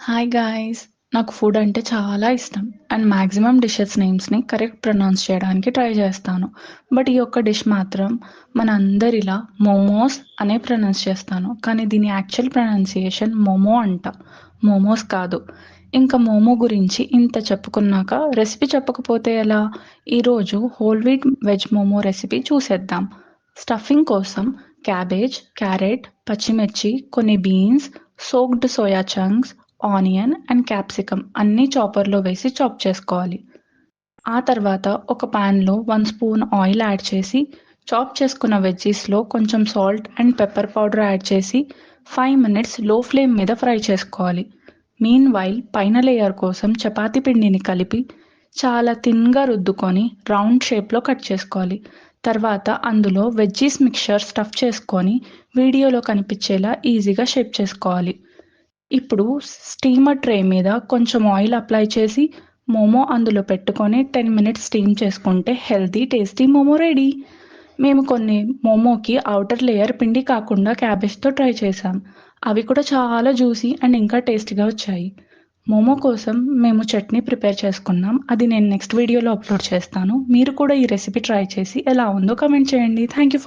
Hi guys! నాకు food అంటే చాలా ఇష్టం. అండ్ మాక్సిమం డిషెస్ నేమ్స్‌ని కరెక్ట్ ప్రొనౌన్స్ చేయడానికి ట్రై చేస్తాను. బట్ ఈ ఒక్క డిష్ మాత్రం మనందరిలా మోమోస్ అనే ప్రొనౌన్స్ చేస్తాను. కానీ దీని యాక్చువల్ ప్రొనౌన్సియేషన్ మోమో అంట. మోమోస్ కాదు. ఇంకా మోమో గురించి ఇంత చెప్పుకున్నాక రెసిపీ చెప్పకపోతే ఎలా? ఈరోజు whole wheat veg momo recipe చూసేద్దాం. స్టఫింగ్ కోసం క్యాబేజ్, క్యారెట్, పచ్చిమిర్చి, కొన్ని beans, soaked soya chunks, onion and capsicum అన్నీ చాపర్లో వేసి చాప్ చేసుకోవాలి. ఆ తర్వాత ఒక ప్యాన్లో 1 స్పూన్ ఆయిల్ యాడ్ చేసి చాప్ చేసుకున్న వెజ్జీస్లో కొంచెం salt and pepper powder add చేసి 5 మినిట్స్ లో ఫ్లేమ్ మీద ఫ్రై చేసుకోవాలి. మీన్ వైల్ పైన లేయర్ కోసం చపాతీ పిండిని కలిపి చాలా థిన్గా రుద్దుకొని రౌండ్ షేప్లో కట్ చేసుకోవాలి. తర్వాత అందులో వెజ్జీస్ మిక్చర్ స్టఫ్ చేసుకొని వీడియోలో కనిపించేలా ఈజీగా షేప్ చేసుకోవాలి. ఇప్పుడు స్టీమర్ ట్రే మీద కొంచెం ఆయిల్ అప్లై చేసి మోమో అందులో పెట్టుకొని 10 మినిట్స్ స్టీమ్ చేసుకుంటే హెల్తీ టేస్టీ మోమో రెడీ. మేము కొన్ని మోమోకి ఔటర్ లేయర్ పిండి కాకుండా క్యాబేజ్తో ట్రై చేసాం. అవి కూడా చాలా జ్యూసీ అండ్ ఇంకా టేస్టీగా వచ్చాయి. మోమో కోసం మేము చట్నీ ప్రిపేర్ చేసుకున్నాం. అది నేను నెక్స్ట్ వీడియోలో అప్లోడ్ చేస్తాను. మీరు కూడా ఈ రెసిపీ ట్రై చేసి ఎలా ఉందో కమెంట్ చేయండి. Thank you for